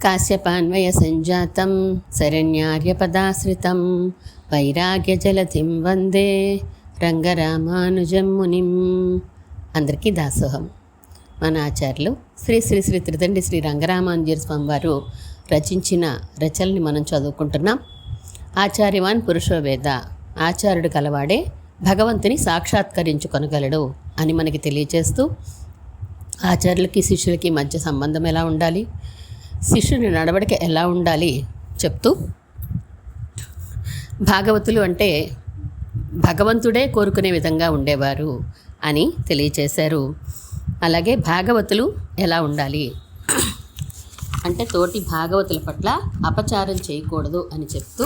కాశ్యపాన్వయ సంజాతం శరణ్యార్యపదాశ్రితం వైరాగ్యజలధిం వందే రంగరామానుజం మునిం. అందరికీ దాసోహం. మన ఆచార్యులు శ్రీ శ్రీ శ్రీ త్రిదండి శ్రీ రంగరామానుజ స్వామి వారు రచించిన రచనల్ని మనం చదువుకుంటున్నాం. ఆచార్యవాన్ పురుషో వేద, ఆచార్యుడు కలవాడే భగవంతుని సాక్షాత్కరించుకొనగలడు అని మనకి తెలియచేస్తూ, ఆచార్యులకి శిష్యులకి మధ్య సంబంధం ఎలా ఉండాలి, శిష్యుని నడవడిక ఎలా ఉండాలి చెప్తూ, భాగవతులు అంటే భగవంతుడే కోరుకునే విధంగా ఉండేవారు అని తెలియచేశారు. అలాగే భాగవతులు ఎలా ఉండాలి అంటే తోటి భాగవతుల పట్ల అపచారం చేయకూడదు అని చెప్తూ,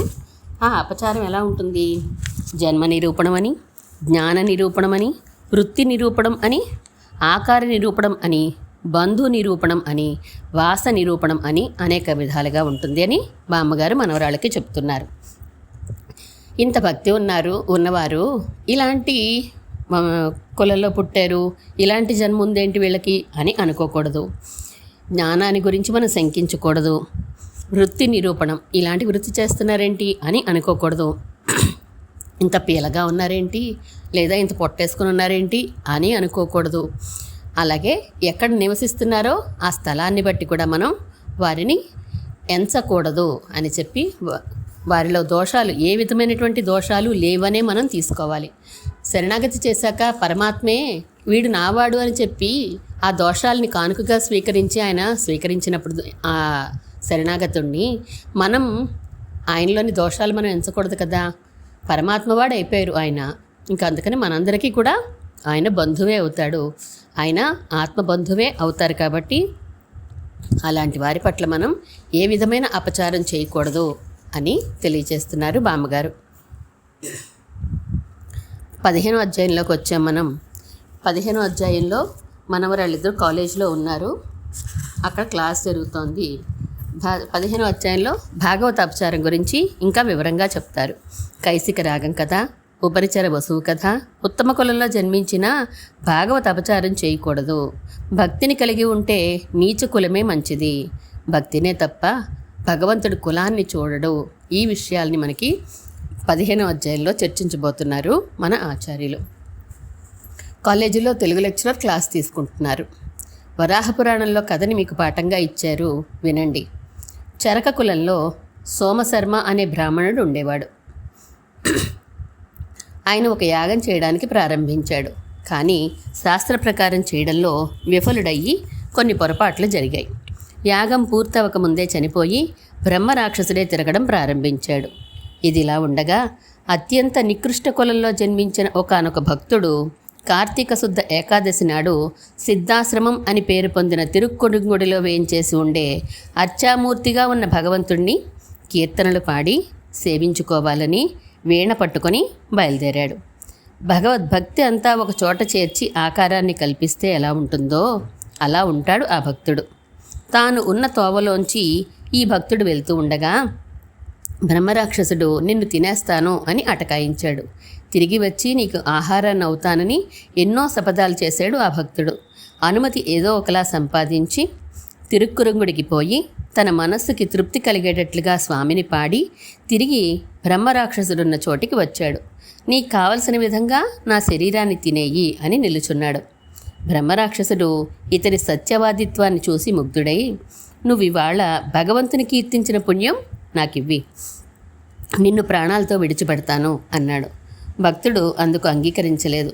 ఆ అపచారం ఎలా ఉంటుంది? జన్మ నిరూపణం అని, జ్ఞాన నిరూపణం అని, వృత్తి నిరూపణం అని, ఆకార నిరూపణం అని, బంధు నిరూపణం అని, వాస నిరూపణం అని అనేక విధాలుగా ఉంటుంది అని బామ్మగారు మనవరాళ్ళకి చెప్తున్నారు. ఇంత భక్తి ఉన్నవారు ఇలాంటి కులంలో పుట్టారు, ఇలాంటి జన్మ ఉందేంటి వీళ్ళకి అని అనుకోకూడదు. జ్ఞానాన్ని గురించి మనం శంకించకూడదు. వృత్తి నిరూపణం, ఇలాంటి వృత్తి చేస్తున్నారేంటి అని అనుకోకూడదు. ఇంత పీలగా ఉన్నారేంటి, లేదా ఇంత పొట్టేసుకుని ఉన్నారేంటి అని అనుకోకూడదు. అలాగే ఎక్కడ నివసిస్తున్నారో ఆ స్థలాన్ని బట్టి కూడా మనం వారిని ఎంచకూడదు అని చెప్పి, వారిలో దోషాలు, ఏ విధమైనటువంటి దోషాలు లేవనే మనం తీసుకోవాలి. శరణాగతి చేశాక పరమాత్మే వీడు నావాడు అని చెప్పి ఆ దోషాలని కానుకగా స్వీకరించి ఆయన స్వీకరించినప్పుడు ఆ శరణాగతుణ్ణి మనం ఆయనలోని దోషాలు మనం ఎంచకూడదు కదా. పరమాత్మవాడు అయిపోయారు ఆయన, ఇంకా అందుకని మనందరికీ కూడా ఆయన బంధువే అవుతాడు, ఆయన ఆత్మబంధువే అవుతారు. కాబట్టి అలాంటి వారి పట్ల మనం ఏ విధమైన అపచారం చేయకూడదు అని తెలియచేస్తున్నారు బామ్మగారు. 15వ అధ్యాయంలోకి వచ్చాం మనం. 15వ అధ్యాయంలో మనవరాళ్ళిద్దరు కాలేజీలో ఉన్నారు, అక్కడ క్లాస్ జరుగుతోంది. 15వ అధ్యాయంలో భాగవత అపచారం గురించి ఇంకా వివరంగా చెప్తారు. కైసిక రాగం కథ, ఉపరిచర వసువు కథ, ఉత్తమ కులంలో జన్మించిన భాగవత అపచారం చేయకూడదు. భక్తిని కలిగి ఉంటే నీచ కులమే మంచిది, భక్తినే తప్ప భగవంతుడి కులాన్ని చూడడు. ఈ విషయాల్ని మనకి 15వ అధ్యాయంలో చర్చించబోతున్నారు మన ఆచార్యులు. కాలేజీలో తెలుగు లెక్చరర్ క్లాస్ తీసుకుంటున్నారు. వరాహపురాణంలో కథని మీకు పాఠంగా ఇచ్చారు, వినండి. చరక కులంలో సోమశర్మ అనే బ్రాహ్మణుడు ఉండేవాడు. ఆయన ఒక యాగం చేయడానికి ప్రారంభించాడు. కానీ శాస్త్ర ప్రకారం చేయడంలో విఫలుడయ్యి కొన్ని పొరపాట్లు జరిగాయి. యాగం పూర్తవక ముందే చనిపోయి బ్రహ్మరాక్షసుడే తిరగడం ప్రారంభించాడు. ఇదిలా ఉండగా అత్యంత నికృష్ట కులంలో జన్మించిన ఒకానొక భక్తుడు కార్తీక శుద్ధ ఏకాదశి నాడు సిద్ధాశ్రమం అని పేరు పొందిన తిరుక్కొడుంగుడిలో వేయించేసి ఉండే అర్చామూర్తిగా ఉన్న భగవంతుణ్ణి కీర్తనలు పాడి సేవించుకోవాలని వీణ పట్టుకొని బయలుదేరాడు. భగవద్భక్తి అంతా ఒక చోట చేర్చి ఆకారాన్ని కల్పిస్తే ఎలా ఉంటుందో అలా ఉంటాడు ఆ భక్తుడు. తాను ఉన్న తోవలోంచి ఈ భక్తుడు వెళ్తూ ఉండగా బ్రహ్మరాక్షసుడు నిన్ను తినేస్తాను అని అటకాయించాడు. తిరిగి వచ్చి నీకు ఆహారాన్ని అవుతానని ఎన్నో శపథాలు చేశాడు ఆ భక్తుడు. అనుమతి ఏదో ఒకలా సంపాదించి తిరుక్కురంగుడికి పోయి తన మనస్సుకి తృప్తి కలిగేటట్లుగా స్వామిని పాడి తిరిగి బ్రహ్మరాక్షసుడున్న చోటికి వచ్చాడు. నీకు కావలసిన విధంగా నా శరీరాన్ని తినేయి అని నిలుచున్నాడు. బ్రహ్మరాక్షసుడు ఇతని సత్యవాదిత్వాన్ని చూసి ముగ్ధుడై, నువ్వివాళ భగవంతుని కీర్తించిన పుణ్యం నాకివ్వి, నిన్ను ప్రాణాలతో విడిచిపెడతాను అన్నాడు. భక్తుడు అందుకు అంగీకరించలేదు.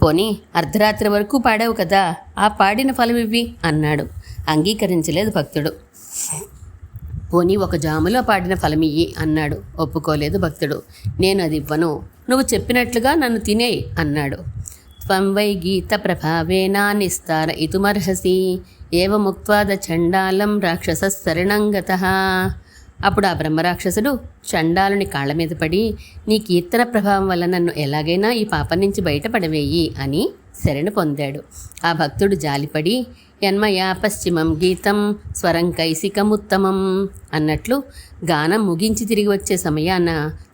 పోనీ అర్ధరాత్రి వరకు పాడావు కదా, ఆ పాడిన ఫలం ఇవ్వి అన్నాడు. అంగీకరించలేదు భక్తుడు. పోనీ ఒక జాములో పాడిన ఫలమియ్యి అన్నాడు. ఒప్పుకోలేదు భక్తుడు. నేను అది ఇవ్వను, నువ్వు చెప్పినట్లుగా నన్ను తినేయి అన్నాడు. త్వం వై గీత ప్రభావేనా నిస్తార ఇతుమర్హసి ఏవముక్త్వాద చండాలం రాక్షస శరణంగతః. అప్పుడు ఆ బ్రహ్మరాక్షసుడు చండాలుని కాళ్ళ మీద పడి, నీ కీర్తన ప్రభావం వల్ల నన్ను ఎలాగైనా ఈ పాపం నుంచి బయటపడవేయి అని శరణు పొందాడు. ఆ భక్తుడు జాలిపడి, యన్మయా పశ్చిమం గీతం స్వరం కైసికముత్తమం అన్నట్లు గానం ముగించి తిరిగి వచ్చే సమయాన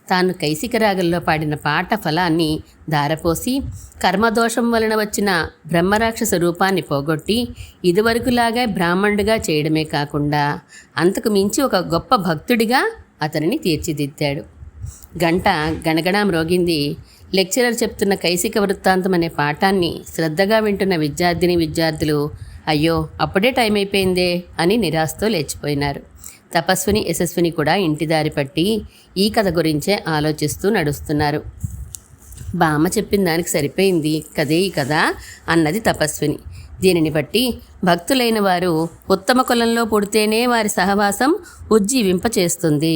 తాను కైసిక రాగంలో పాడిన పాట ఫలాన్ని ధారపోసి కర్మదోషం వలన వచ్చిన బ్రహ్మరాక్షస రూపాన్ని పోగొట్టి ఇదివరకులాగా బ్రాహ్మణుడిగా చేయడమే కాకుండా అంతకు మించి ఒక గొప్ప భక్తుడిగా అతనిని తీర్చిదిద్దాడు. గంట గణగణా మ్రోగింది. లెక్చరర్ చెప్తున్న కైసిక వృత్తాంతం అనే పాఠాన్ని శ్రద్ధగా వింటున్న విద్యార్థులు అయ్యో అప్పుడే టైం అయిపోయిందే అని నిరాశతో లేచిపోయినారు. తపస్విని యశస్విని కూడా ఇంటి దారి పట్టి ఈ కథ గురించే ఆలోచిస్తూ నడుస్తున్నారు. బామ్మ చెప్పిన దానికి సరిపోయింది కదే ఈ కథ అన్నది తపస్విని. దీనిని బట్టి భక్తులైన వారు ఉత్తమ కులంలో పుడితేనే వారి సహవాసం ఉజ్జీవింపచేస్తుంది,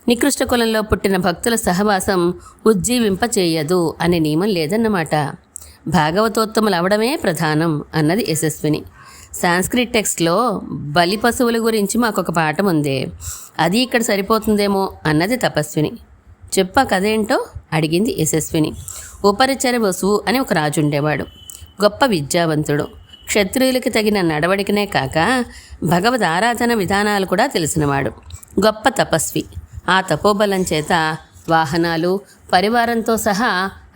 నికృష్ట కులంలో పుట్టిన భక్తుల సహవాసం ఉజ్జీవింపచేయదు అనే నియమం లేదన్నమాట. భాగవతోత్తములు అవడమే ప్రధానం అన్నది యశస్విని. సాంస్క్రిట్ టెక్స్ట్లో బలి పశువుల గురించి మాకొక పాఠం ఉంది, అది ఇక్కడ సరిపోతుందేమో అన్నది తపస్విని. చెప్ప కదేంటో అడిగింది యశస్విని. ఉపరిచర వసువు అని ఒక రాజు ఉండేవాడు. గొప్ప విద్యావంతుడు, క్షత్రియులకి తగిన నడవడికనే కాక భగవద్ ఆరాధన విధానాలు కూడా తెలిసినవాడు. గొప్ప తపస్వి. ఆ తపోబలం చేత వాహనాలు పరివారంతో సహా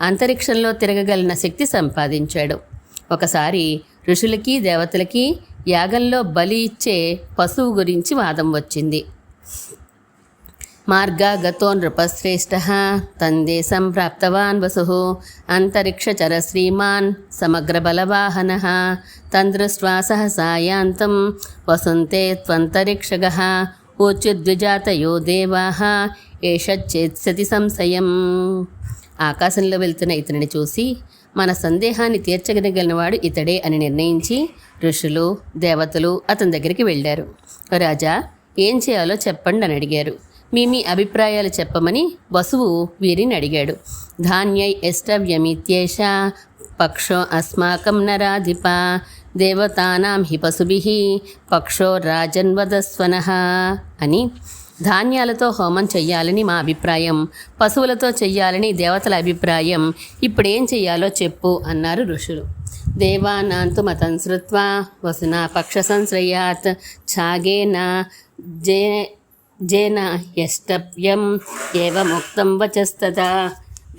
అంతరిక్షంలో తిరగగలిగిన శక్తి సంపాదించాడు. ఒకసారి ఋషులకి దేవతలకి యాగంలో బలి ఇచ్చే పశువు గురించి వాదం వచ్చింది. మార్గాగతో నృపశ్రేష్ఠ తందేశం ప్రాప్తవాన్ వసు అంతరిక్షచర శ్రీమాన్ సమగ్ర బలవాహన తందృష్ట్వా సహసాయాంతం వసుంతే త్వంతరిక్షగ ఊచుద్విజాతయో దేవాః ఏషచ్చేత్స్యతి సంశయం. ఆకాశంలో వెళ్తున్న ఇతనిని చూసి మన సందేహాన్ని తీర్చగలిగినవాడు ఇతడే అని నిర్ణయించి ఋషులు దేవతలు అతని దగ్గరికి వెళ్ళారు. రాజా, ఏం చేయాలో చెప్పండి అని అడిగారు. మీ అభిప్రాయాలు చెప్పమని వసువు వీరిని అడిగాడు. ధాన్యై ఎష్టవ్యమిత్యేష పక్షో అస్మాకం నరాధిప దేవతానాం హి పశుభిః పక్షో రాజన్వదస్వనః అని. ధాన్యాలతో హోమం చెయ్యాలని మా అభిప్రాయం, పశువులతో చెయ్యాలని దేవతల అభిప్రాయం. ఇప్పుడేం చెయ్యాలో చెప్పు అన్నారు ఋషులు. దేవానాంతు మతం శ్రుత్వా వసునా పక్ష సంశ్రయాత్ ఛాగేన జేన యష్టవ్యం ఏవముక్తం వచస్తదా.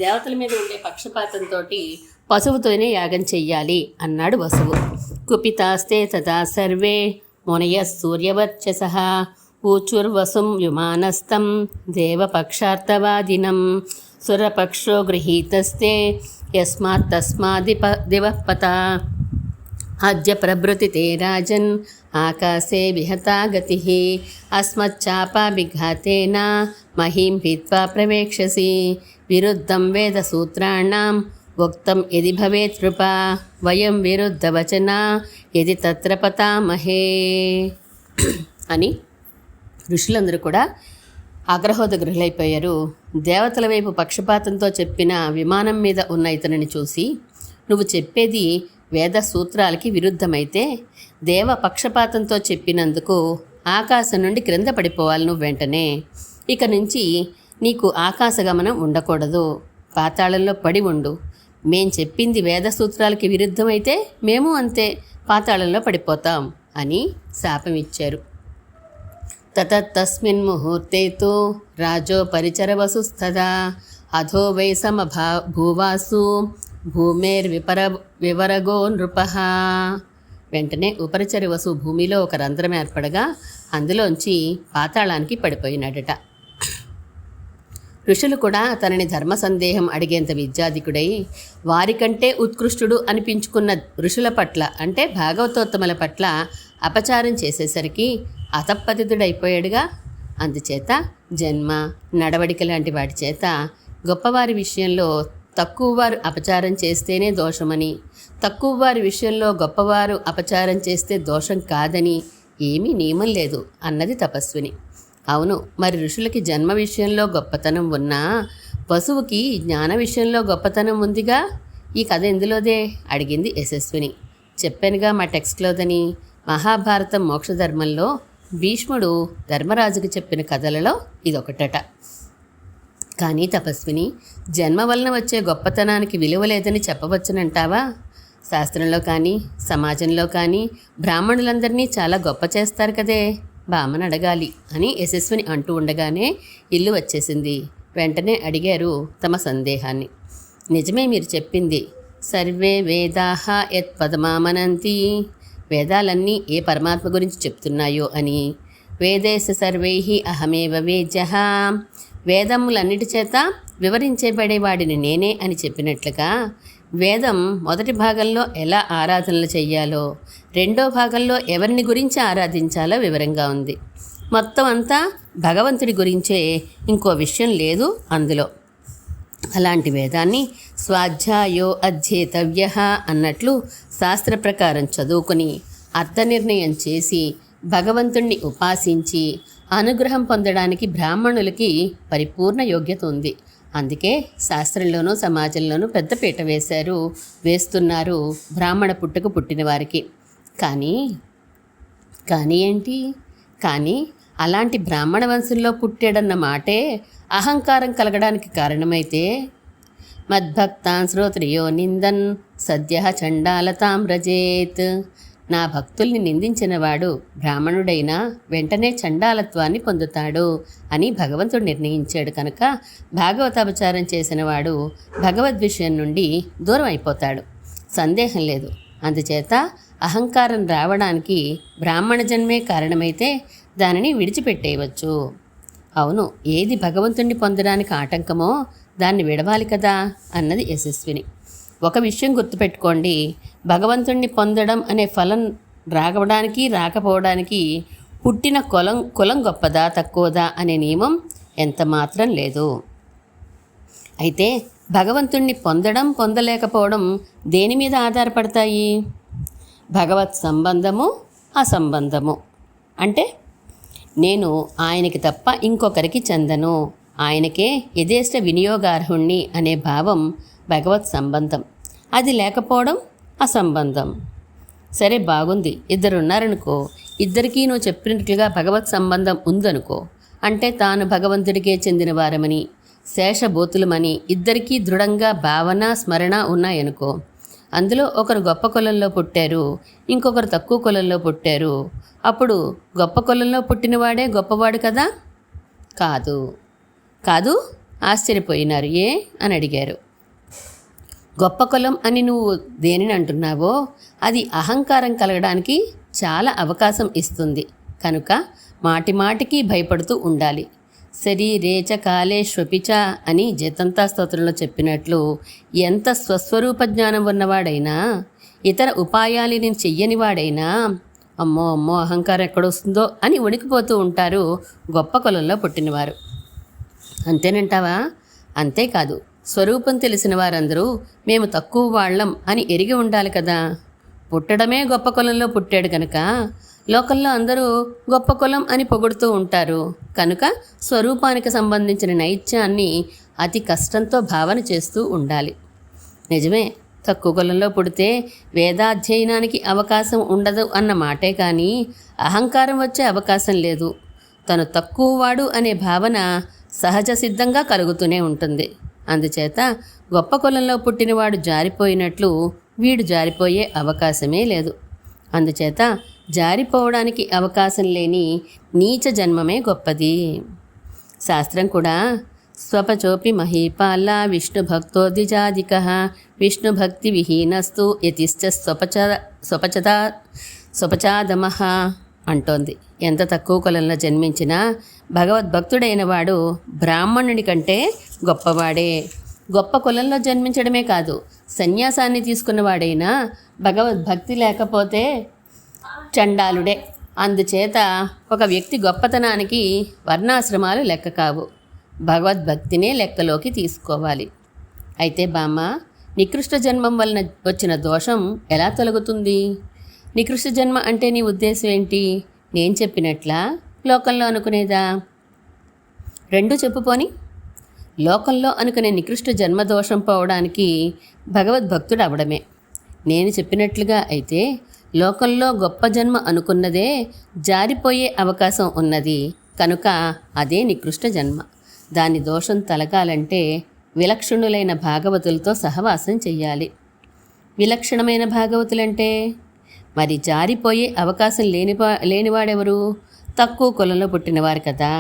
దేవతల మీద ఉండే పక్షపాతంతో పశువుతోనే యాగం చెయ్యాలి అన్నాడు వసువు. కుపితాస్తే తదా సర్వే మునయ సూర్యవర్చసః ఊచుర్వసుం విమానస్థం దేవపక్షార్థవాదినం సురపక్షో గృహీతస్తే యస్మాత్ దివః పత అద్య ప్రభృతి తే రాజన్ ఆకాశే విహతా గతిః అస్మచ్చాపాభిఘాతేన మహీం హిత్వా ప్రవేక్షసి విరుద్ధం వేదసూత్రాణాం ఉక్తం యది భవేత్ నృపా వయం విరుద్ధవచనా యది తత్ర పతామహే అని ఋషులందరూ కూడా ఆగ్రహోదగ్రులైపోయారు. దేవతల వైపు పక్షపాతంతో చెప్పిన విమానం మీద ఉన్న ఇతనిని చూసి, నువ్వు చెప్పేది వేద సూత్రాలకి విరుద్ధమైతే దేవ పక్షపాతంతో చెప్పినందుకు ఆకాశం నుండి క్రింద పడిపోవాలి నువ్వు వెంటనే. ఇక నుంచి నీకు ఆకాశగమనం ఉండకూడదు, పాతాళంలో పడి ఉండు. మేం చెప్పింది వేద సూత్రాలకి విరుద్ధమైతే మేము అంతే పాతాళంలో పడిపోతాం అని శాపం ఇచ్చారు. తతస్తస్మిన్ ముహూర్తే తు రాజో పరిచరవసుస్తదా అధో వై భూవాసు వివరగో నృపః. వెంటనే ఉపరిచరి వసు భూమిలో ఒక రంధ్రం ఏర్పడగా అందులోంచి పాతాళానికి పడిపోయినాడట. ఋషులు కూడా తనని ధర్మ సందేహం అడిగేంత విద్యాధికుడై వారికంటే ఉత్కృష్టుడు అనిపించుకున్న ఋషుల పట్ల అంటే భాగవతోత్తముల పట్ల అపచారం చేసేసరికి అతపతితుడైపోయాడుగా. అందుచేత జన్మ నడవడిక లాంటి వాటి చేత గొప్పవారి విషయంలో తక్కువవారు అపచారం చేస్తేనే దోషమని, తక్కువవారి విషయంలో గొప్పవారు అపచారం చేస్తే దోషం కాదని ఏమీ నియమం లేదు అన్నది తపస్విని. అవును, మరి ఋషులకి జన్మ విషయంలో గొప్పతనం ఉన్నా వసువుకి జ్ఞాన విషయంలో గొప్పతనం ఉందిగా. ఈ కథ ఎందులోదే అడిగింది యశస్విని. చెప్పానుగా మా టెక్స్ట్లోదని. మహాభారతం మోక్షధర్మంలో భీష్ముడు ధర్మరాజుకి చెప్పిన కథలలో ఇదొకటట. కానీ తపస్విని, జన్మ వలన వచ్చే గొప్పతనానికి విలువ లేదని చెప్పవచ్చునంటావా? శాస్త్రంలో కానీ సమాజంలో కానీ బ్రాహ్మణులందరినీ చాలా గొప్ప చేస్తారు కదే, బామ్మని అడగాలి అని యశస్విని అంటూ ఉండగానే ఇల్లు వచ్చేసింది. వెంటనే అడిగారు తమ సందేహాన్ని. నిజమే మీరు చెప్పింది. సర్వే వేదాహ యత్ పదమామనంతి. వేదాలన్నీ ఏ పరమాత్మ గురించి చెప్తున్నాయో అని. వేదేశ సర్వైహి అహమేవ వేద్యః. వేదములన్నిటి చేత వివరించబడేవాడిని నేనే అని చెప్పినట్లుగా వేదం మొదటి భాగంలో ఎలా ఆరాధనలు చెయ్యాలో, రెండో భాగంలో ఎవరిని గురించి ఆరాధించాలో వివరంగా ఉంది. మొత్తం అంతా భగవంతుడి గురించే, ఇంకో విషయం లేదు అందులో. అలాంటి వేదాన్ని స్వాధ్యాయో అధ్యేతవ్య అన్నట్లు శాస్త్ర ప్రకారం చదువుకుని అర్థనిర్ణయం చేసి భగవంతుణ్ణి ఉపాసించి అనుగ్రహం పొందడానికి బ్రాహ్మణులకి పరిపూర్ణ యోగ్యత ఉంది. అందుకే శాస్త్రంలోనూ సమాజంలోనూ పెద్దపీట వేస్తున్నారు బ్రాహ్మణ పుట్టుకు పుట్టిన వారికి. కానీ ఏంటి? కానీ అలాంటి బ్రాహ్మణ వంశంలో పుట్టాడన్న మాటే అహంకారం కలగడానికి కారణమైతే మద్భక్తాన్ శ్రోత్రియో నిందన్ సద్య చండాలతాం వ్రజేత్. నా భక్తుల్ని నిందించినవాడు బ్రాహ్మణుడైనా వెంటనే చండాలత్వాన్ని పొందుతాడు అని భగవంతుడు నిర్ణయించాడు. కనుక భాగవతాపచారం చేసినవాడు భగవద్విషయం నుండి దూరం అయిపోతాడు, సందేహం లేదు. అందుచేత అహంకారం రావడానికి బ్రాహ్మణ జన్మే కారణమైతే దానిని విడిచిపెట్టేయవచ్చు. అవును, ఏది భగవంతుణ్ణి పొందడానికి ఆటంకమో దాన్ని విడవాలి కదా అన్నది యశస్విని. ఒక విషయం గుర్తుపెట్టుకోండి, భగవంతుణ్ణి పొందడం అనే ఫలం రావడానికి రాకపోవడానికి పుట్టిన కులం గొప్పదా తక్కువదా అనే నియమం ఎంత మాత్రం లేదు. అయితే భగవంతుణ్ణి పొందడం పొందలేకపోవడం దేని మీద ఆధారపడతాయి? భగవత్ సంబంధము అసంబంధము. అంటే నేను ఆయనకి తప్ప ఇంకొకరికి చెందను, ఆయనకే యథేష్ట వినియోగార్హుణ్ణి అనే భావం భగవత్ సంబంధం. అది లేకపోవడం అసంబంధం. సరే, బాగుంది. ఇద్దరున్నారనుకో, ఇద్దరికీ నువ్వు చెప్పినట్లుగా భగవత్ సంబంధం ఉందనుకో, అంటే తాను భగవంతుడికే చెందిన వారమని, శేషభూతులమని ఇద్దరికీ దృఢంగా భావన స్మరణ ఉన్నాయనుకో. అందులో ఒకరు గొప్ప కులంలో పుట్టారు, ఇంకొకరు తక్కువ కులంలో పుట్టారు. అప్పుడు గొప్ప కులంలో పుట్టినవాడే గొప్పవాడు కదా? కాదు ఆశ్చర్యపోయినారు. ఏ అని అడిగారు. గొప్ప కులం అని నువ్వు దేనిని అంటున్నావో అది అహంకారం కలగడానికి చాలా అవకాశం ఇస్తుంది. కనుక మాటిమాటికి భయపడుతూ ఉండాలి. శరీరేచ కాలేష్వపిచ అని జతంతా స్తోత్రంలో చెప్పినట్లు ఎంత స్వస్వరూప జ్ఞానం ఉన్నవాడైనా, ఇతర ఉపాయాలని చెయ్యనివాడైనా అమ్మో అహంకారం ఎక్కడొస్తుందో అని వణికిపోతూ ఉంటారు గొప్ప కులంలో పుట్టినవారు. అంతేనంటావా? అంతేకాదు, స్వరూపం తెలిసిన వారందరూ మేము తక్కువ వాళ్ళం అని ఎరిగి ఉండాలి కదా. పుట్టడమే గొప్ప కులంలో పుట్టాడు కనుక లోకల్లో అందరూ గొప్ప కులం అని పొగుడుతూ ఉంటారు. కనుక స్వరూపానికి సంబంధించిన నైత్యాన్ని అతి కష్టంతో భావన చేస్తూ ఉండాలి. నిజమే, తక్కువ కులంలో పుడితే వేదాధ్యయనానికి అవకాశం ఉండదు అన్న మాటే కానీ అహంకారం వచ్చే అవకాశం లేదు. తను తక్కువవాడు అనే భావన సహజ సిద్ధంగా కలుగుతూనే ఉంటుంది. అందుచేత గొప్ప కులంలో పుట్టినవాడు జారిపోయినట్లు వీడు జారిపోయే అవకాశమే లేదు. అందుచేత జారిపోవడానికి అవకాశం లేని నీచ జన్మమే గొప్పది. శాస్త్రం కూడా స్వపచోపి మహీపాల విష్ణుభక్తోదిజాదిక విష్ణుభక్తి విహీనస్తు యతిశ్చ స్వపచాదమ అంటోంది. ఎంత తక్కువ కులంలో జన్మించినా భగవద్భక్తుడైన వాడు బ్రాహ్మణుడి కంటే గొప్పవాడే. గొప్ప కులంలో జన్మించడమే కాదు, సన్యాసాన్ని తీసుకున్నవాడైనా భగవద్భక్తి లేకపోతే చండాలుడే. అందుచేత ఒక వ్యక్తి గొప్పతనానికి వర్ణాశ్రమాలు లెక్క కావు, భగవద్భక్తినే లెక్కలోకి తీసుకోవాలి. అయితే బామ్మ, నికృష్ట జన్మం వలన వచ్చిన దోషం ఎలా తొలగుతుంది? నికృష్ట జన్మ అంటే నీ ఉద్దేశం ఏంటి? నేను చెప్పినట్లా, లోకంలో అనుకునేదా? రెండు చెప్పుపోని. లోకంలో అనుకునే నికృష్ట జన్మదోషం పోవడానికి భగవద్భక్తుడు అవడమే. నేను చెప్పినట్లుగా అయితే లోకంలో గొప్ప జన్మ అనుకున్నదే జారిపోయే అవకాశం ఉన్నది కనుక అదే నికృష్ట జన్మ. దాని దోషం తలగాలంటే విలక్షణులైన భాగవతులతో సహవాసం చెయ్యాలి. విలక్షణమైన భాగవతులంటే మరి జారిపోయే అవకాశం లేనివాడెవరు? తక్కువ కులంలో పుట్టినవారు కదా.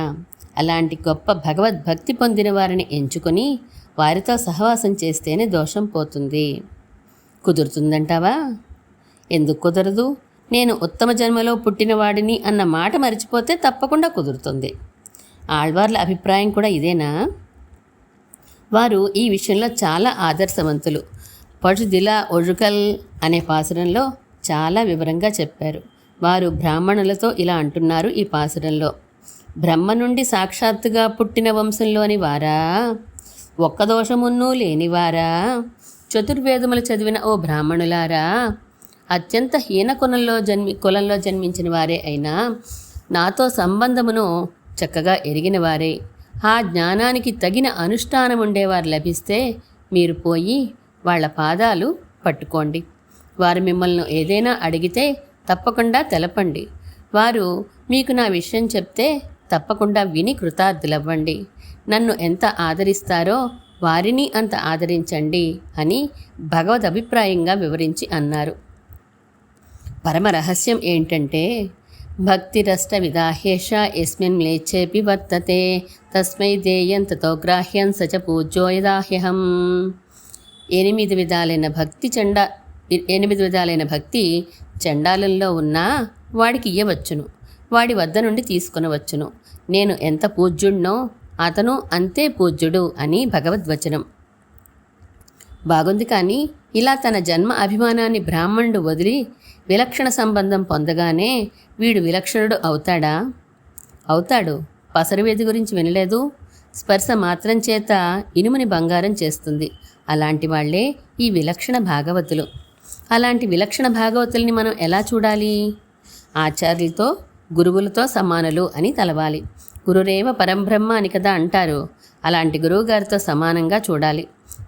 అలాంటి గొప్ప భగవద్భక్తి పొందిన వారిని ఎంచుకొని వారితో సహవాసం చేస్తేనే దోషం పోతుంది. కుదురుతుందంటావా? ఎందుకు కుదరదు? నేను ఉత్తమ జన్మలో పుట్టినవాడిని అన్న మాట మరిచిపోతే తప్పకుండా కుదురుతుంది. ఆళ్వార్ల అభిప్రాయం కూడా ఇదేనా? వారు ఈ విషయంలో చాలా ఆదర్శవంతులు. పశుదిల ఒഴുకల్ అనే పాసురంలో చాలా వివరంగా చెప్పారు. వారు బ్రాహ్మణులతో ఇలా అంటున్నారు ఈ పాసురంలో: బ్రహ్మ నుండి సాక్షాత్తుగా పుట్టిన వంశంలోని వారా, ఒక్క దోషమున్నూ లేనివారా, చతుర్వేదములు చదివిన ఓ బ్రాహ్మణులారా, అత్యంత హీన కులంలో జన్మించిన వారే అయినా నాతో సంబంధమును చక్కగా ఎరిగిన వారే, ఆ జ్ఞానానికి తగిన అనుష్ఠానం ఉండేవారు లభిస్తే మీరు పోయి వాళ్ళ పాదాలు పట్టుకోండి. వారు మిమ్మల్ని ఏదైనా అడిగితే తప్పకుండా తెలపండి. వారు మీకు నా విషయం చెప్తే తప్పకుండా విని కృతార్థులవ్వండి. నన్ను ఎంత ఆదరిస్తారో వారిని అంత ఆదరించండి అని భగవద్ అభిప్రాయంగా వివరించి అన్నారు. పరమ రహస్యం ఏంటంటే, భక్తిరష్ట విదాహేష యస్మిన్ మ్లేచ్ఛేపి వర్తతే తస్మై దేయం తతో గ్రాహ్యం సచ పూజ్యో యదాహ్యహం. 8 విధాలైన భక్తి చండాలంలో ఉన్నా వాడికి ఇయ్యవచ్చును, వాడి వద్ద నుండి తీసుకునవచ్చును. నేను ఎంత పూజ్యుడినో అతను అంతే పూజ్యుడు అని భగవద్వచనం. బాగుంది. కానీ ఇలా తన జన్మ అభిమానాన్ని బ్రాహ్మణుడు వదిలి విలక్షణ సంబంధం పొందగానే వీడు విలక్షణుడు అవుతాడా? అవుతాడు. పసరువేది గురించి వినలేదు? స్పర్శ మాత్రం చేత ఇనుముని బంగారం చేస్తుంది. అలాంటి వాళ్లే ఈ విలక్షణ భాగవతులు. అలాంటి విలక్షణ భాగవతుల్ని మనం ఎలా చూడాలి? ఆచార్యులతో గురువులతో సమానులు అని తలవాలి. గురురేవ పరంబ్రహ్మ అని కదా అంటారు. అలాంటి గురువుగారితో సమానంగా చూడాలి.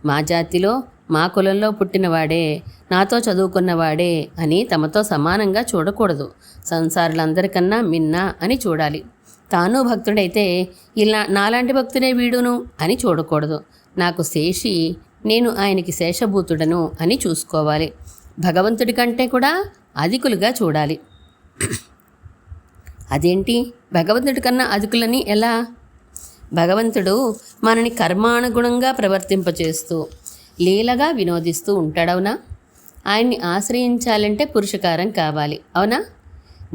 మా జాతిలో మా కులంలో పుట్టినవాడే, నాతో చదువుకున్నవాడే అని తమతో సమానంగా చూడకూడదు. సంసారులందరికన్నా మిన్నా అని చూడాలి. తాను భక్తుడైతే ఇలా నాలాంటి భక్తుడే వీడును అని చూడకూడదు. నాకు శేషి, నేను ఆయనకి శేషభూతుడను అని చూసుకోవాలి. భగవంతుడి కంటే కూడా అధికులుగా చూడాలి. అదేంటి భగవంతుడి కన్నా అధికులని ఎలా? భగవంతుడు మనని కర్మానుగుణంగా ప్రవర్తింపచేస్తూ లీలగా వినోదిస్తూ ఉంటాడవునా? ఆయన్ని ఆశ్రయించాలంటే పురుషకారం కావాలి, అవునా?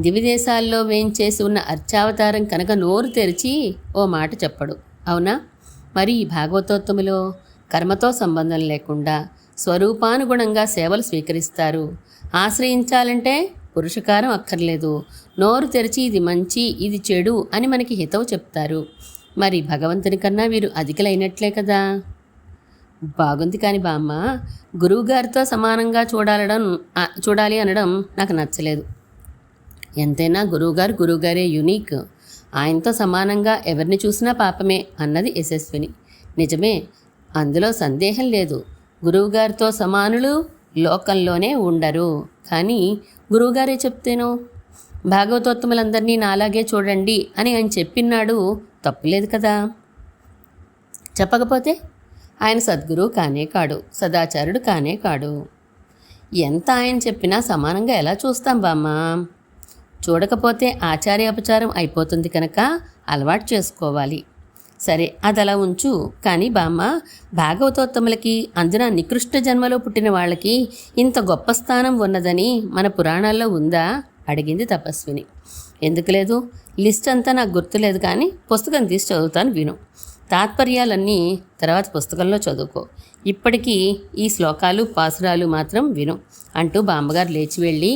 దివిదేశాల్లో వేంచేసి ఉన్న అర్చావతారం కనుక నోరు తెరిచి ఓ మాట చెప్పడు, అవునా? మరి ఈ భాగవతోత్తములో కర్మతో సంబంధం లేకుండా స్వరూపానుగుణంగా సేవలు స్వీకరిస్తారు. ఆశ్రయించాలంటే పురుషకారం అక్కర్లేదు. నోరు తెరిచి ఇది మంచి ఇది చెడు అని మనకి హితవు చెప్తారు. మరి భగవంతుని కన్నా వీరు అధికులైనట్లే కదా. బాగుంది. కానీ బామ్మ, గురువుగారితో సమానంగా చూడాలి అనడం నాకు నచ్చలేదు. ఎంతైనా గురువుగారే యూనిక్. ఆయనతో సమానంగా ఎవరిని చూసినా పాపమే అన్నది యశస్విని. నిజమే, అందులో సందేహం లేదు. గురువుగారితో సమానులు లోకంలోనే ఉండరు. కానీ గురువుగారే చెప్తేనో భాగవతోత్తములందరినీ నాలాగే చూడండి అని ఆయన చెప్పినాడు, తప్పులేదు కదా. చెప్పకపోతే ఆయన సద్గురువు కానే కాడు, సదాచారుడు కానే కాడు. ఎంత ఆయన చెప్పినా సమానంగా ఎలా చూస్తాం బామ్మ? చూడకపోతే ఆచార్య అపచారం అయిపోతుంది కనుక అలవాటు చేసుకోవాలి. సరే, అది అలా ఉంచు. కానీ బామ్మ, భాగవతోత్తములకి, అందున నికృష్ట జన్మలో పుట్టిన వాళ్ళకి ఇంత గొప్ప స్థానం ఉన్నదని మన పురాణాల్లో ఉందా? అడిగింది తపస్విని. ఎందుకు లేదు? లిస్ట్ అంతా నాకు గుర్తులేదు, కానీ పుస్తకం తీసి చదువుతాను, విను. తాత్పర్యాలన్నీ తర్వాత పుస్తకంలో చదువుకో. ఇప్పటికీ ఈ శ్లోకాలు పాసురాలు మాత్రం విను అంటూ బామ్మగారు లేచి వెళ్ళి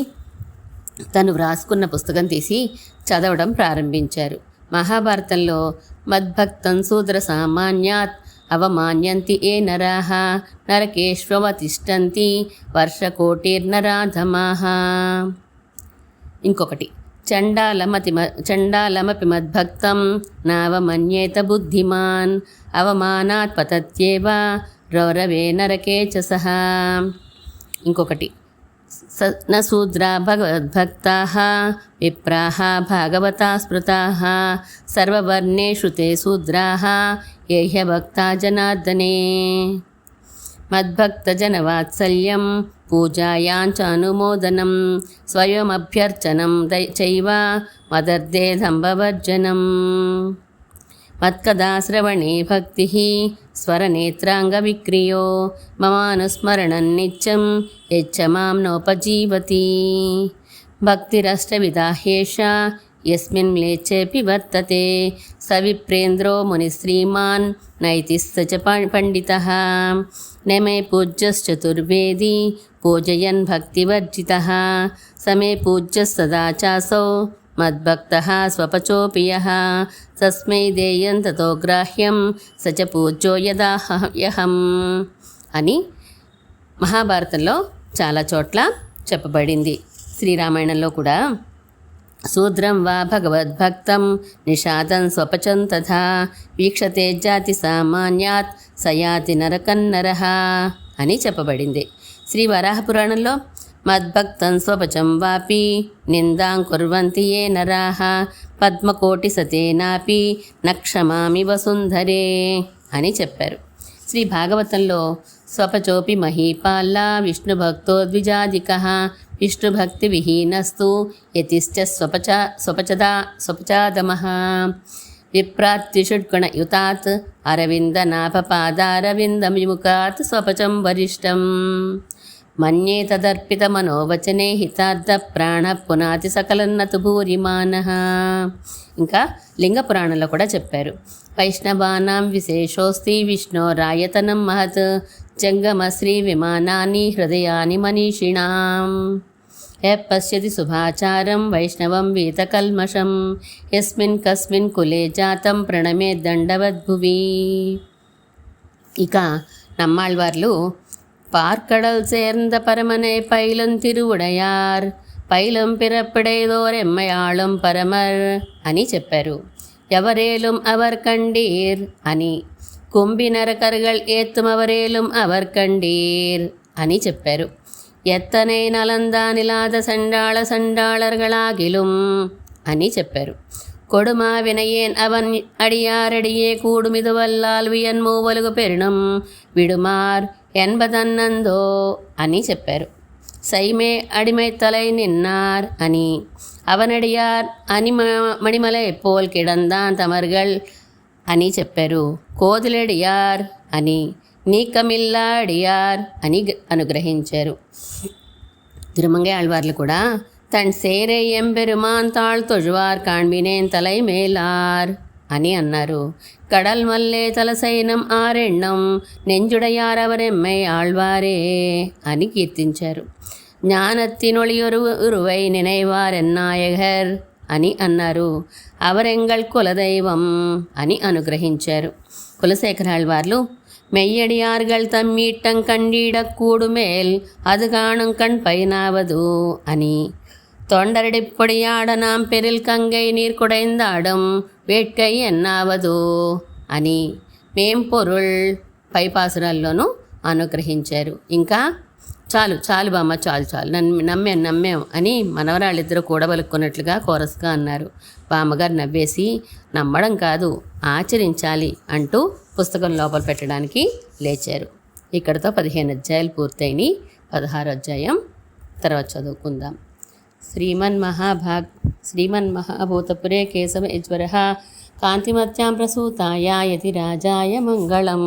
తను వ్రాసుకున్న పుస్తకం తీసి చదవడం ప్రారంభించారు. మహాభారతంలో మద్భక్తం శూద్ర సామాన్యాత్ అవమాన్యంతి ఏ నరాః నరకేష్వతిష్టంతి వర్షకోటిర్నరాధమాః. ఇంకొకటి, చండాలమపి మద్భక్తం నావమన్యేత బుద్ధిమాన్ అవమానాత్ పతత్యేవ రౌరవే నరకే చ సహ. ఇంకొకటి, న శూద్రా భగవద్భక్తాః విప్రాః భాగవతా స్మృతాః సర్వవర్ణేషు తే శూద్రాః ఏ హ్యభక్తా జనార్దనే. మద్భక్తజనవాత్సల్యం పూజాయాంచ అనుమోదనం స్వయమభ్యర్చనం చైవ మదర్దేదంబవర్జనం. మత్కదా శ్రవణే భక్తి స్వరనేత్రాంగవిక్రియో మమానుస్మరణం నిత్యం యచ్చ మాం నోపజీవతి. భక్తిరష్టవిధా హ్యేషా యస్మిన్ మ్లేచ్చేపి వర్తతే స విప్రేంద్రో మునిశ్రీమాన్ నైతిస్స చ పండితః న మే పూజ్యశ్చతుర్వేదీ పూజయన్ భక్తివర్జితః స మే పూజ్యస్సదా చాసౌ మద్భక్తః స్వపచోపి యః తస్మై దేయం తతో గ్రాహ్యం స చ పూజ్యో యదాహ్యహం అని మహాభారతంలో చాలా చోట్ల చెప్పబడింది. శ్రీరామాయణంలో కూడా శూద్రం వా భగవద్భక్తం నిషాదం స్వపచం తథా వీక్షతే జాతి సామాన్యాత్ సయాతి నరకన్నరః అని చెప్పబడింది. శ్రీ వరాహ పురాణంలో మద్భక్తం స్వపచం వాపి నిందాం కుర్వంతి ఏ నరాః పద్మకోటి సతేనాపి నక్షమామి వసుంధరే అని చెప్పారు. శ్రీ భాగవతంలో స్వపచోపి మహీపాల్లా విష్ణుభక్తో ద్విజాధికః విష్ణుభక్తి విహీనస్తు యతిశ్చ స్వపచాదమః విప్రాత్యుషుడ్గుణయుతాత్ అరవిందనాభపాదారవిందం విముఖాత్ స్వపచం వరిష్టం మన్యే తదర్పితమనోవచనే హితార్థ ప్రాణ పునాతి సకలన్నతు భూరిమానః. ఇంకా లింగ పురాణంలో కూడా చెప్పారు. వైష్ణవానాం విశేషోస్తి విష్ణోరాయతనం మహత్ జంగమశ్రీ విమానాని హృదయాని మనీషిణాం పశ్యతి శుభాచారం వైష్ణవం వీతకల్మషం యస్మిన్ కస్మిన్ కులే జాతం ప్రణమే దండవద్భువి. ఇక నమ్మాళ్వార్లు பார்க்கடல் சேர்ந்த பரமனை பயிலும் తిరువుడయార్ పైలం పిరప్పడేదోరెమ్మయాళం పరమర్ అని చెప్పారు. ఎవరేலும் அவர் கண்டீர் అని కుంభినరకర్గల్ ఏత్తుం అవరేலும் அவர் கண்டீர் అని చెప్పారు. ఎత్తనై నలందానిలాద సండాళ సండాళర్గళాగిలుం అని చెప్పారు. கொடுமா வினையேன் அவன் அடியாரடியே கூடுமிதுவல்லால் வியன் மூவலுగు పెరుణం విడుమార్ ఎన్బదన్నందో అని చెప్పారు. సైమే అడిమై తలై నిన్నార్ అని అవనడియార్ అని మణిమలై పోల్ కిడందాన్ తమర్గల్ అని చెప్పారు. కోదిలడియార్ అని నీకమిల్లాడియార్ అని అనుగ్రహించారు. తిరుమంగై ఆళ్వార్లు కూడా తన్ సేరే ఎంబెరుమాన్ తాళ్ తొజువార్ కాణ్బినేన్ తలై మేలార్ అని అన్నారు. కడల్ మల్లే తలసైనం ఆరెండం నెంజుడయారవరెమ్మై ఆళ్వారే అని కీర్తించారు. ஞானத்தினொளியுருவை నినైవారెన్నాయగర్ అని అన్నారు. అవరెంగల్ కులదైవం అని అనుగ్రహించారు. కులశేఖరాళ్వార్లు మెయ్యడియార్గల్ తమ్మీట్టం కండీడక్కూడుమేల్ అది కాణం కణ్ పైనావదు అని తొండరడిప్పొడియాడ నాం పెరిల్ కంగై నీర్ కుడైందాడం వేట్కై ఎన్నావదు అని మేం పొరుల్ పైపాసురాల్లోనూ అనుగ్రహించారు. ఇంకా చాలు చాలు బామ్మ చాలు చాలు నమ్మేం అని మనవరాళ్ళిద్దరూ కూడబలుక్కున్నట్లుగా కోరస్గా అన్నారు. బామ్మగారు నవ్వేసి నమ్మడం కాదు ఆచరించాలి అంటూ పుస్తకం లోపల పెట్టడానికి లేచారు. ఇక్కడితో 15 అధ్యాయాలు పూర్తయినాయి. 16 అధ్యాయం తర్వాత చదువుకుందాం. శ్రీమన్మహాభూతపురే కేశవ యజ్వరః కాంతిమత్యాం ప్రసూతాయ యతి రాజాయ మంగళం.